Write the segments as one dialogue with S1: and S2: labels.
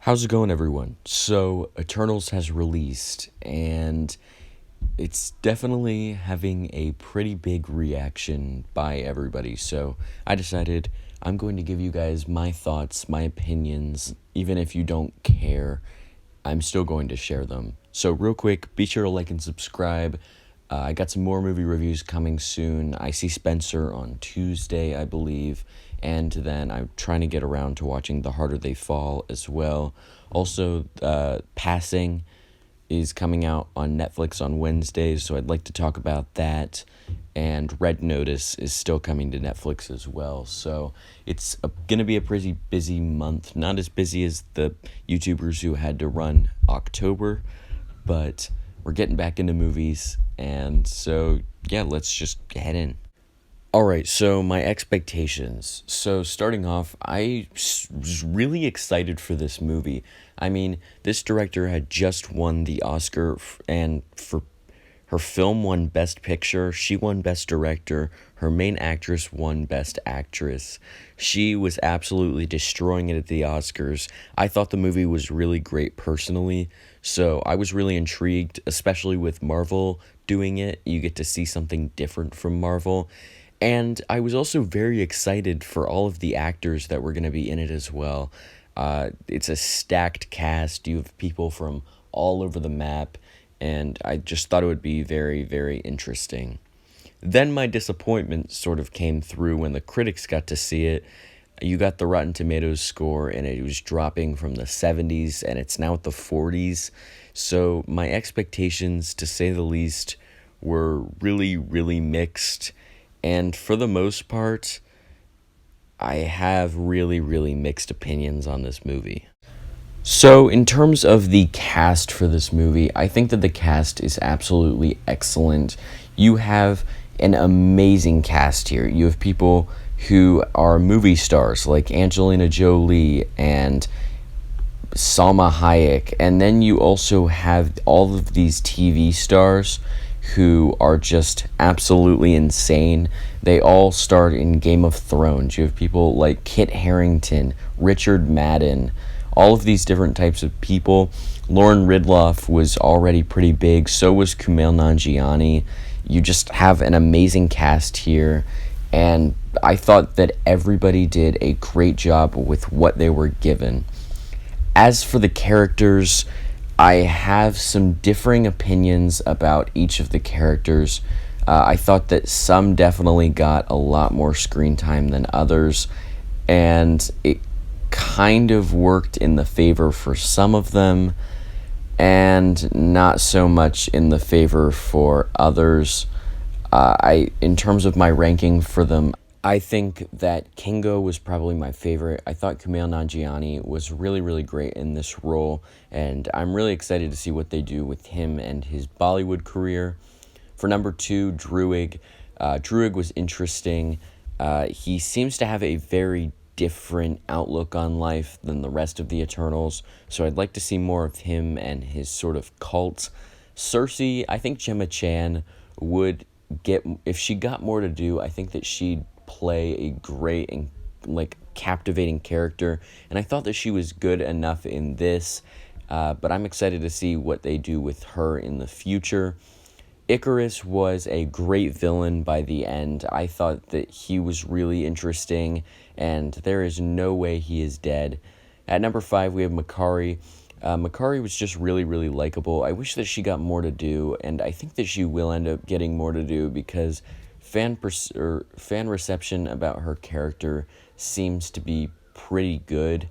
S1: How's it going, everyone? So, Eternals has released, and it's definitely having a pretty big reaction by everybody. So, I decided I'm going to give you guys my thoughts, my opinions. Even if you don't care, I'm still going to share them. So, real quick, be sure to like and subscribe. I got some more movie reviews coming soon. I see Spencer on Tuesday, I believe. And then I'm trying to get around to watching The Harder They Fall as well. Also, Passing is coming out on Netflix on Wednesdays, so I'd like to talk about that. And Red Notice is still coming to Netflix as well. So it's going to be a pretty busy month. Not as busy as the YouTubers who had to run October, but we're getting back into movies. And so, yeah, let's just head in. All right, so my expectations. So starting off, was really excited for this movie. I mean, this director had just won the Oscar, and for her film won Best Picture, she won Best Director, her main actress won Best Actress. She was absolutely destroying it at the Oscars. I thought the movie was really great personally, so I was really intrigued, especially with Marvel doing it. You get to see something different from Marvel. And I was also very excited for all of the actors that were going to be in it as well. It's a stacked cast. You have people from all over the map, and I just thought it would be very, very interesting. Then my disappointment sort of came through when the critics got to see it. You got the Rotten Tomatoes score, and it was dropping from the 70s, and it's now at the 40s. So my expectations, to say the least, were really, really mixed. And for the most part, I have really, really mixed opinions on this movie. So, in terms of the cast for this movie, I think that the cast is absolutely excellent. You have an amazing cast here. You have people who are movie stars like Angelina Jolie and Salma Hayek, and then you also have all of these TV stars who are just absolutely insane. They all starred in Game of Thrones. You have people like Kit Harrington, Richard Madden, all of these different types of people. Lauren Ridloff was already pretty big, so was Kumail Nanjiani. You just have an amazing cast here, and I thought that everybody did a great job with what they were given. As for the characters, I have some differing opinions about each of the characters. I thought that some definitely got a lot more screen time than others, and it kind of worked in the favor for some of them, and not so much in the favor for others. In terms of my ranking for them, I think that Kingo was probably my favorite. I thought Kumail Nanjiani was really, really great in this role, and I'm really excited to see what they do with him and his Bollywood career. For number two, Druig. Druig was interesting. He seems to have a very different outlook on life than the rest of the Eternals, so I'd like to see more of him and his sort of cult. Cersei, I think Gemma Chan would get, if she got more to do, I think that she'd play a great and captivating character, and I thought that she was good enough in this, but I'm excited to see what they do with her in the future. Icarus was a great villain by the end. I thought that he was really interesting, and there is no way he is dead. At number 5, we have Makari. Makari was just really, really likable. I wish that she got more to do, and I think that she will end up getting more to do because fan reception about her character seems to be pretty good.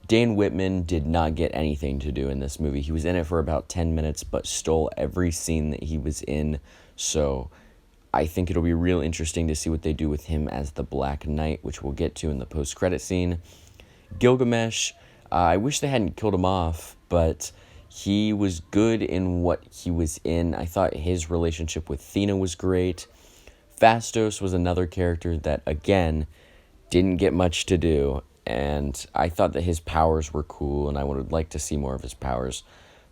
S1: Dane Whitman did not get anything to do in this movie. He was in it for about 10 minutes, but stole every scene that he was in. So I think it'll be real interesting to see what they do with him as the Black Knight, which we'll get to in the post-credit scene. Gilgamesh, I wish they hadn't killed him off, but he was good in what he was in. I thought his relationship with Thena was great. Fastos was another character that, again, didn't get much to do, and I thought that his powers were cool, and I would like to see more of his powers.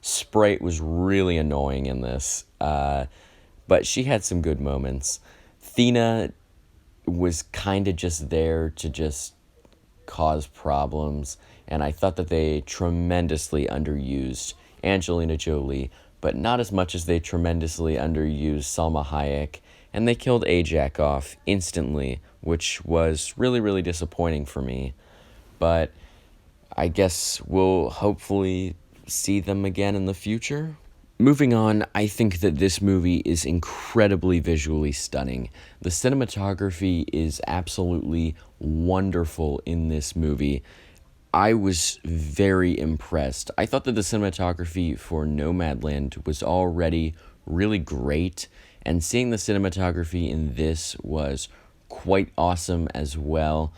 S1: Sprite was really annoying in this, but she had some good moments. Thena was kind of just there to just cause problems, and I thought that they tremendously underused Angelina Jolie, but not as much as they tremendously underused Salma Hayek, and they killed Ajak off instantly, which was really, really disappointing for me. But I guess we'll hopefully see them again in the future. Moving on, I think that this movie is incredibly visually stunning. The cinematography is absolutely wonderful in this movie. I was very impressed. I thought that the cinematography for Nomadland was already really great, and seeing the cinematography in this was quite awesome as well.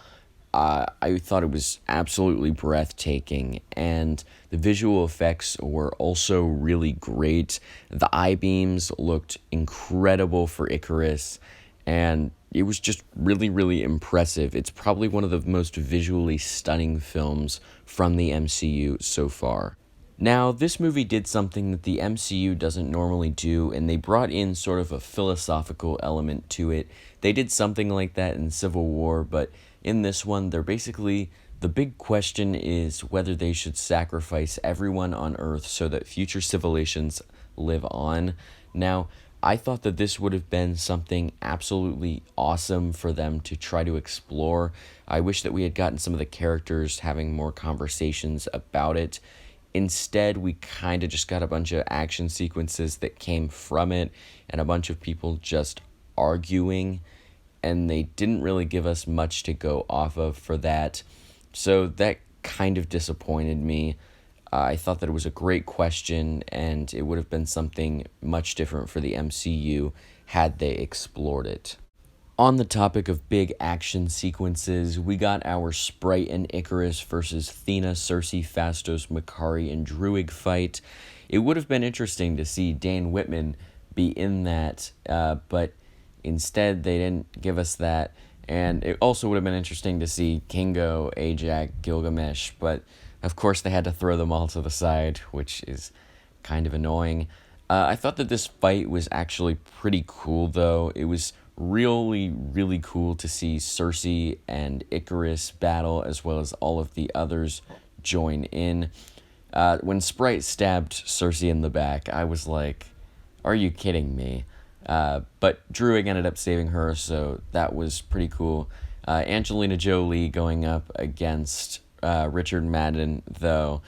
S1: I thought it was absolutely breathtaking, and the visual effects were also really great. The I-beams looked incredible for Icarus, and it was just really, really impressive. It's probably one of the most visually stunning films from the MCU so far. Now, this movie did something that the MCU doesn't normally do, and they brought in sort of a philosophical element to it. They did something like that in Civil War, but in this one, they're basically, the big question is whether they should sacrifice everyone on Earth so that future civilizations live on. Now, I thought that this would have been something absolutely awesome for them to try to explore. I wish that we had gotten some of the characters having more conversations about it. Instead, we kind of just got a bunch of action sequences that came from it and a bunch of people just arguing, and they didn't really give us much to go off of for that. So that kind of disappointed me. I thought that it was a great question, and it would have been something much different for the MCU had they explored it. On the topic of big action sequences, we got our Sprite and Icarus versus Thena, Cersei, Phastos, Makkari, and Druig fight. It would have been interesting to see Dane Whitman be in that, but instead they didn't give us that. And it also would have been interesting to see Kingo, Ajak, Gilgamesh, but of course they had to throw them all to the side, which is kind of annoying. I thought that this fight was actually pretty cool, though. It was really, really cool to see Cersei and Icarus battle, as well as all of the others join in. When Sprite stabbed Cersei in the back, I was like, are you kidding me? But Druig ended up saving her, so that was pretty cool. Angelina Jolie going up against Richard Madden, though,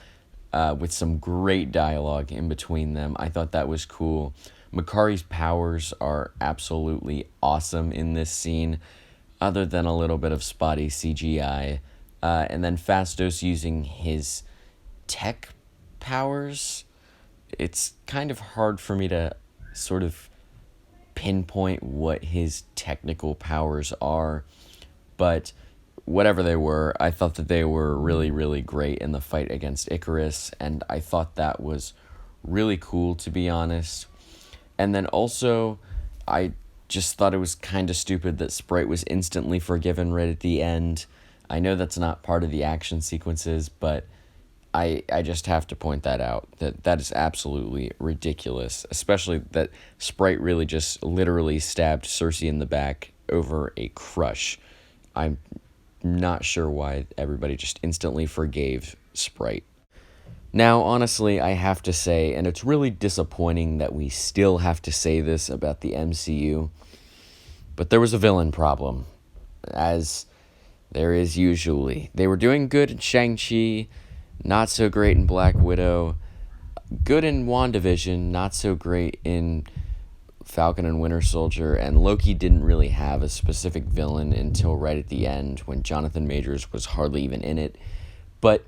S1: with some great dialogue in between them. I thought that was cool. Makkari's powers are absolutely awesome in this scene, other than a little bit of spotty CGI. And then Phastos using his tech powers. It's kind of hard for me to sort of pinpoint what his technical powers are, but whatever they were, I thought that they were really, really great in the fight against Icarus, and I thought that was really cool, to be honest. And then also, I just thought it was kind of stupid that Sprite was instantly forgiven right at the end. I know that's not part of the action sequences, but I just have to point that out, that is absolutely ridiculous, especially that Sprite really just literally stabbed Cersei in the back over a crush. I'm not sure why everybody just instantly forgave Sprite. Now, honestly, I have to say, and it's really disappointing that we still have to say this about the MCU, but there was a villain problem, as there is usually. They were doing good in Shang-Chi, not so great in Black Widow, good in WandaVision, not so great in Falcon and Winter Soldier, and Loki didn't really have a specific villain until right at the end when Jonathan Majors was hardly even in it. But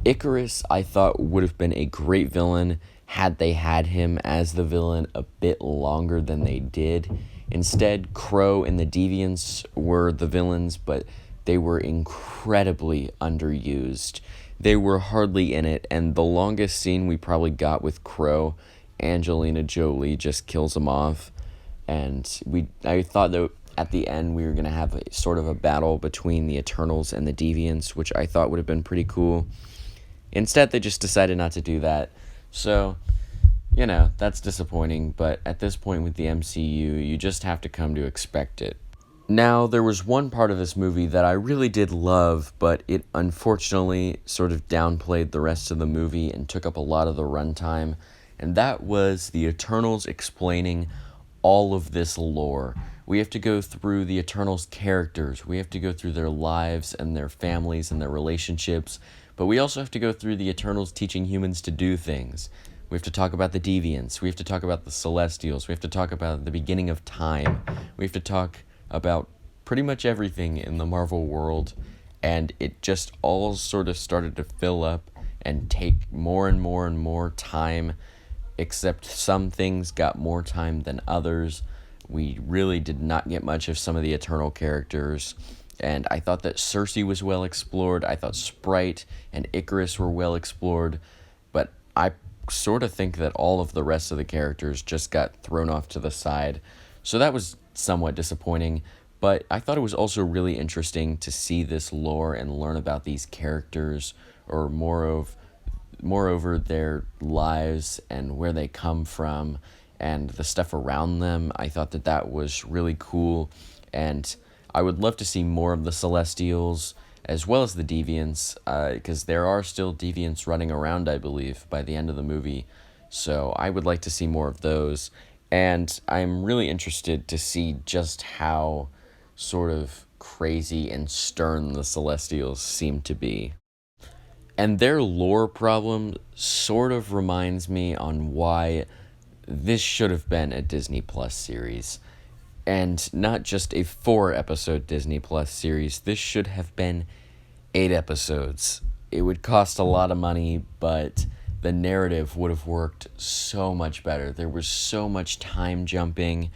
S1: Icarus, I thought, would have been a great villain had they had him as the villain a bit longer than they did. Instead, Crow and the Deviants were the villains, but they were incredibly underused. They were hardly in it, and the longest scene we probably got with Crow, Angelina Jolie just kills him off, and I thought that at the end we were going to have a sort of a battle between the Eternals and the Deviants, which I thought would have been pretty cool. Instead, they just decided not to do that, so, that's disappointing, but at this point with the MCU, you just have to come to expect it. Now, there was one part of this movie that I really did love, but it unfortunately sort of downplayed the rest of the movie and took up a lot of the runtime, and that was the Eternals explaining all of this lore. We have to go through the Eternals' characters, we have to go through their lives and their families and their relationships, but we also have to go through the Eternals teaching humans to do things. We have to talk about the Deviants, we have to talk about the Celestials, we have to talk about the beginning of time, we have to talk about pretty much everything in the Marvel world, and it just all sort of started to fill up and take more and more and more time, except some things got more time than others. We really did not get much of some of the Eternal characters, and I thought that Cersei was well explored. I thought Sprite and Icarus were well explored, but I sort of think that all of the rest of the characters just got thrown off to the side. So that was somewhat disappointing, but I thought it was also really interesting to see this lore and learn about these characters, or moreover their lives and where they come from and the stuff around them. I thought that that was really cool, and I would love to see more of the Celestials as well as the Deviants, because there are still Deviants running around, I believe, by the end of the movie. So I would like to see more of those, and I'm really interested to see just how sort of crazy and stern the Celestials seem to be. And their lore problem sort of reminds me on why this should have been a Disney Plus series. And not just a 4-episode Disney Plus series. This should have been 8 episodes. It would cost a lot of money, but the narrative would have worked so much better. There was so much time jumping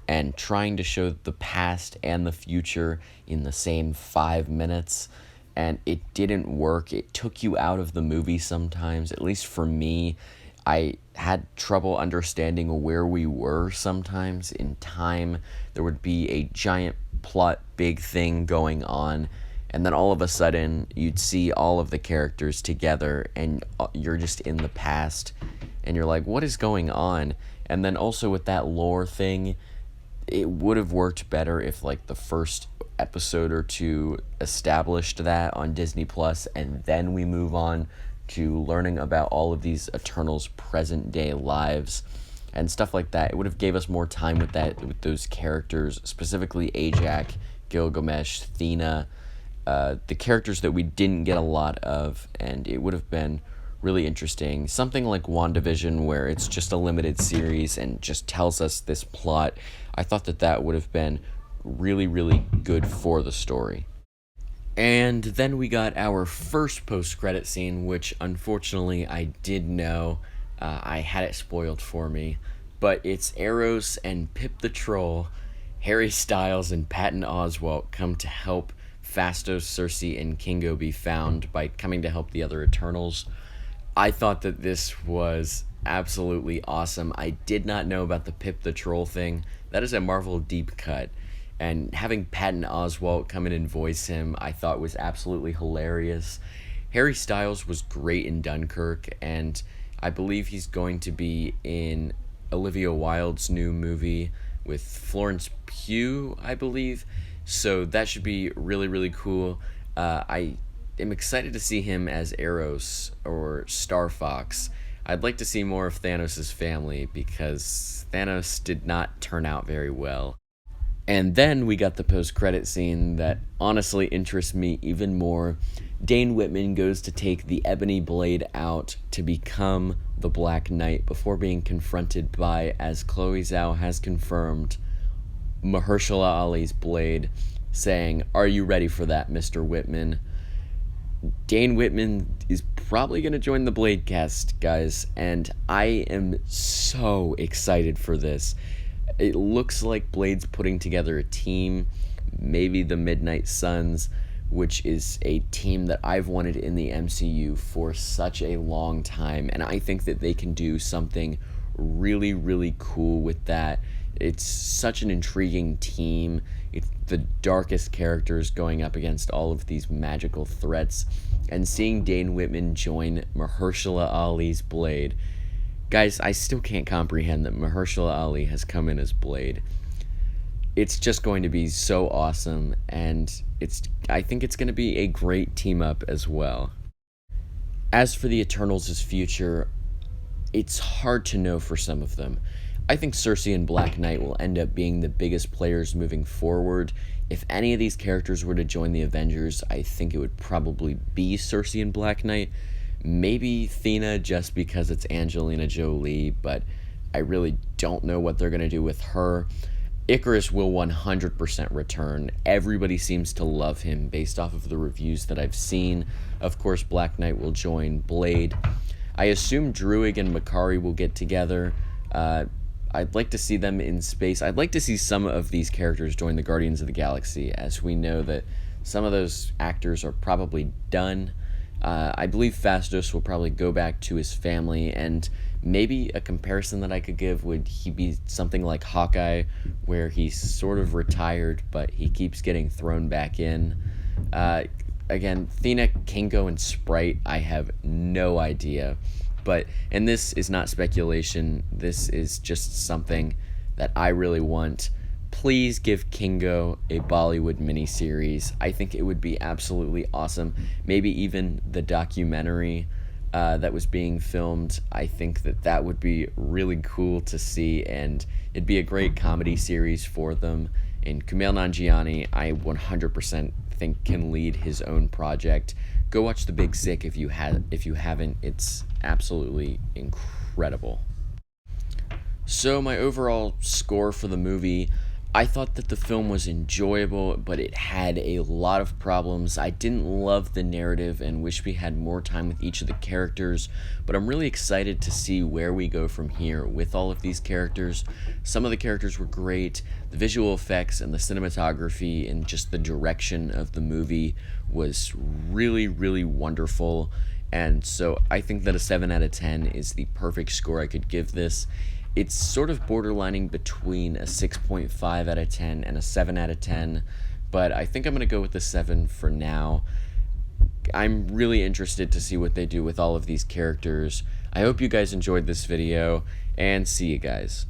S1: and trying to show the past and the future in the same 5 minutes, and it didn't work. It took you out of the movie sometimes, at least for me. I had trouble understanding where we were sometimes in time. There would be a giant plot, big thing going on, and then all of a sudden you'd see all of the characters together and you're just in the past and you're like, what is going on? And then also with that lore thing, it would have worked better if like the first episode or two established that on Disney Plus, and then we move on to learning about all of these Eternals' present day lives and stuff like that. It would have gave us more time with that, with those characters, specifically Ajak, Gilgamesh, Thena, the characters that we didn't get a lot of, and it would have been really interesting. Something like WandaVision, where it's just a limited series and just tells us this plot. I thought that that would have been really, really good for the story. And then we got our first post-credit scene, which unfortunately I did know. I had it spoiled for me. But it's Eros and Pip the Troll, Harry Styles and Patton Oswalt come to help Phastos, Cersei, and Kingo be found by coming to help the other Eternals. I thought that this was absolutely awesome. I did not know about the Pip the Troll thing. That is a Marvel deep cut. And having Patton Oswalt come in and voice him, I thought was absolutely hilarious. Harry Styles was great in Dunkirk, and I believe he's going to be in Olivia Wilde's new movie with Florence Pugh, I believe. So that should be really, really cool. I am excited to see him as Eros or Star Fox. I'd like to see more of Thanos' family, because Thanos did not turn out very well. And then we got the post-credit scene that honestly interests me even more. Dane Whitman goes to take the ebony blade out to become the Black Knight before being confronted by, as Chloe Zhao has confirmed, Mahershala Ali's blade, saying, "Are you ready for that, Mr. Whitman?" Dane Whitman is probably going to join the Blade cast, guys, and I am so excited for this. It looks like Blade's putting together a team, maybe the Midnight Suns, which is a team that I've wanted in the MCU for such a long time, and I think that they can do something really, really cool with that. It's such an intriguing team. It's the darkest characters going up against all of these magical threats, and seeing Dane Whitman join Mahershala Ali's Blade. Guys, I still can't comprehend that Mahershala Ali has come in as Blade. it's just going to be so awesome, and I think it's going to be a great team up as well. As for the Eternals' future, it's hard to know for some of them. I think Cersei and Black Knight will end up being the biggest players moving forward. If any of these characters were to join the Avengers, I think it would probably be Cersei and Black Knight. Maybe Thena, just because it's Angelina Jolie, but I really don't know what they're going to do with her. Icarus will 100% return. Everybody seems to love him based off of the reviews that I've seen. Of course, Black Knight will join Blade. I assume Druig and Makari will get together. I'd like to see them in space. I'd like to see some of these characters join the Guardians of the Galaxy, as we know that some of those actors are probably done. I believe Phastos will probably go back to his family, and maybe a comparison that I could give would he be something like Hawkeye, where he's sort of retired, but he keeps getting thrown back in. Again, Thena, Kingo, and Sprite, I have no idea. And this is not speculation, this is just something that I really want. Please give Kingo a Bollywood miniseries. I think it would be absolutely awesome. Maybe even the documentary that was being filmed. I think that would be really cool to see, and it'd be a great comedy series for them. And Kumail Nanjiani, I 100% think can lead his own project. Go watch The Big Sick if you haven't. It's absolutely incredible. So my overall score for the movie, I thought that the film was enjoyable, but it had a lot of problems. I didn't love the narrative and wish we had more time with each of the characters, but I'm really excited to see where we go from here with all of these characters. Some of the characters were great. The visual effects and the cinematography and just the direction of the movie was really, really wonderful. And so I think that a 7 out of 10 is the perfect score I could give this. It's sort of borderlining between a 6.5 out of 10 and a 7 out of 10, but I think I'm going to go with the 7 for now. I'm really interested to see what they do with all of these characters. I hope you guys enjoyed this video, and see you guys.